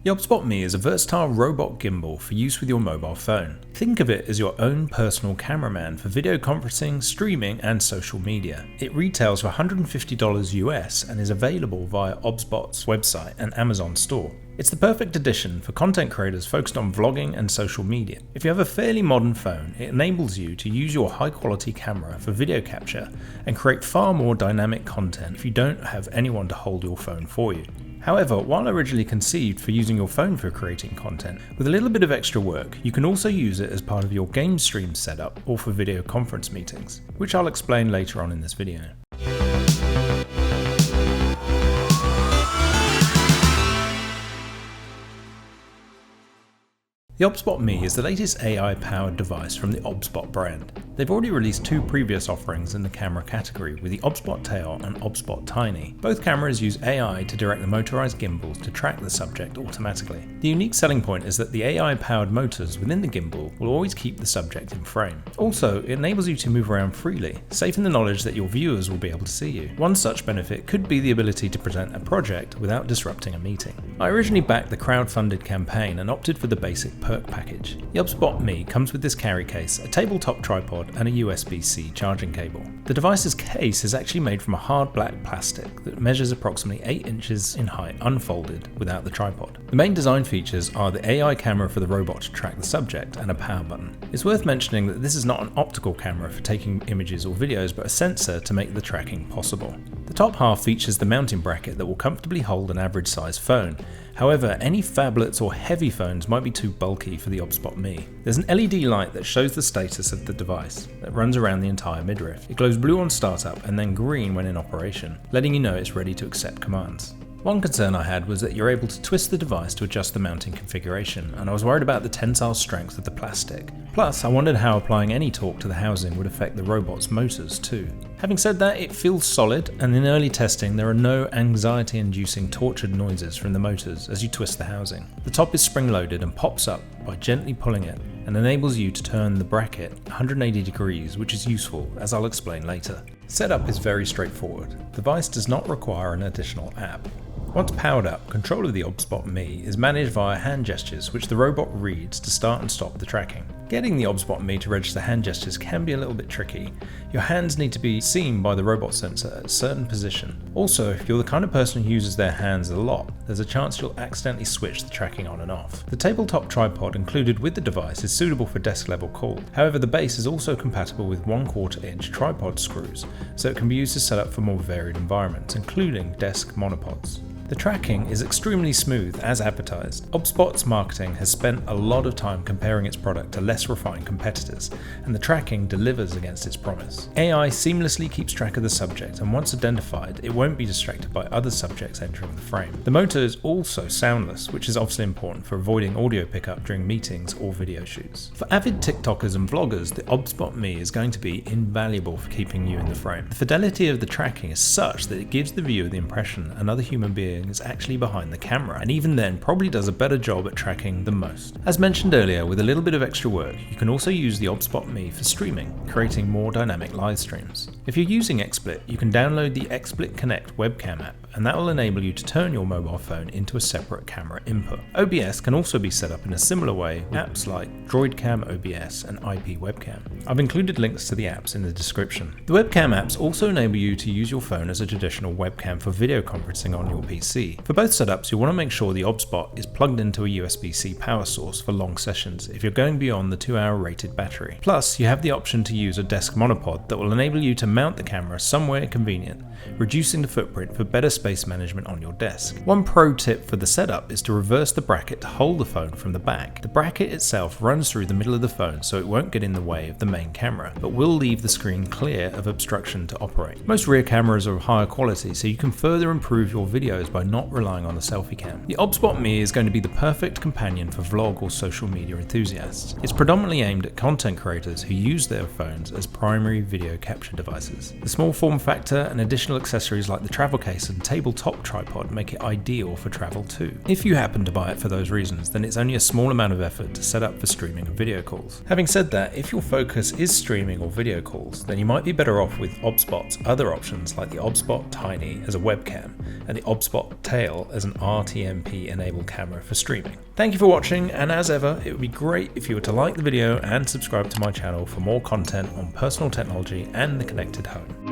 The Obsbot Me is a versatile robot gimbal for use with your mobile phone. Think of it as your own personal cameraman for video conferencing, streaming and social media. It retails for $150 US and is available via Obsbot's website and Amazon store. It's the perfect addition for content creators focused on vlogging and social media. If you have a fairly modern phone, it enables you to use your high quality camera for video capture and create far more dynamic content if you don't have anyone to hold your phone for you. However, while originally conceived for using your phone for creating content, with a little bit of extra work, you can also use it as part of your game stream setup or for video conference meetings, which I'll explain later on in this video. The Obsbot Me is the latest AI-powered device from the Obsbot brand. They've already released two previous offerings in the camera category with the Obsbot Tail and Obsbot Tiny. Both cameras use AI to direct the motorized gimbals to track the subject automatically. The unique selling point is that the AI-powered motors within the gimbal will always keep the subject in frame. Also, it enables you to move around freely, safe in the knowledge that your viewers will be able to see you. One such benefit could be the ability to present a project without disrupting a meeting. I originally backed the crowd-funded campaign and opted for the basic perk package. The Obsbot Me comes with this carry case, a tabletop tripod and a USB-C charging cable. The device's case is actually made from a hard black plastic that measures approximately 8 inches in height unfolded without the tripod. The main design features are the AI camera for the robot to track the subject and a power button. It's worth mentioning that this is not an optical camera for taking images or videos, but a sensor to make the tracking possible. The top half features the mounting bracket that will comfortably hold an average size phone. However, any phablets or heavy phones might be too bulky for the Obsbot Me. There's an LED light that shows the status of the device that runs around the entire midriff. It glows blue on startup and then green when in operation, letting you know it's ready to accept commands. One concern I had was that you're able to twist the device to adjust the mounting configuration, and I was worried about the tensile strength of the plastic. Plus, I wondered how applying any torque to the housing would affect the robot's motors too. Having said that, it feels solid, and in early testing there are no anxiety-inducing tortured noises from the motors as you twist the housing. The top is spring-loaded and pops up by gently pulling it, and enables you to turn the bracket 180 degrees, which is useful, as I'll explain later. Setup is very straightforward. The device does not require an additional app. Once powered up, control of the Obsbot Me is managed via hand gestures, which the robot reads to start and stop the tracking. Getting the Obsbot Me to register hand gestures can be a little bit tricky. Your hands need to be seen by the robot sensor at a certain position. Also, if you're the kind of person who uses their hands a lot, there's a chance you'll accidentally switch the tracking on and off. The tabletop tripod included with the device is suitable for desk level call. However, the base is also compatible with 1/4 inch tripod screws, so it can be used to set up for more varied environments, including desk monopods. The tracking is extremely smooth as advertised. Obsbot's marketing has spent a lot of time comparing its product to less refined competitors, and the tracking delivers against its promise. AI seamlessly keeps track of the subject, and once identified, it won't be distracted by other subjects entering the frame. The motor is also soundless, which is obviously important for avoiding audio pickup during meetings or video shoots. For avid TikTokers and vloggers, the Obsbot Me is going to be invaluable for keeping you in the frame. The fidelity of the tracking is such that it gives the viewer the impression another human being is actually behind the camera, and even then probably does a better job at tracking than most. As mentioned earlier, with a little bit of extra work, you can also use the Obsbot Me for streaming, creating more dynamic live streams. If you're using XSplit, you can download the XSplit Connect webcam app, and that will enable you to turn your mobile phone into a separate camera input. OBS can also be set up in a similar way, apps like DroidCam OBS and IP Webcam. I've included links to the apps in the description. The webcam apps also enable you to use your phone as a traditional webcam for video conferencing on your PC. For both setups, you'll want to make sure the Obsbot is plugged into a USB-C power source for long sessions if you're going beyond the 2-hour rated battery. Plus, you have the option to use a desk monopod that will enable you to mount the camera somewhere convenient, reducing the footprint for better space management on your desk. One pro tip for the setup is to reverse the bracket to hold the phone from the back. The bracket itself runs through the middle of the phone, so it won't get in the way of the main camera, but will leave the screen clear of obstruction to operate. Most rear cameras are of higher quality, so you can further improve your videos by not relying on the selfie cam. The Obsbot Me is going to be the perfect companion for vlog or social media enthusiasts. It's predominantly aimed at content creators who use their phones as primary video capture devices. The small form factor and additional accessories like the travel case and tabletop tripod make it ideal for travel too. If you happen to buy it for those reasons, then it's only a small amount of effort to set up for streaming and video calls. Having said that, if your focus is streaming or video calls, then you might be better off with Obsbot's other options like the Obsbot Tiny as a webcam and the Obsbot Tail as an RTMP enabled camera for streaming. Thank you for watching, and as ever, it would be great if you were to like the video and subscribe to my channel for more content on personal technology and the connected home.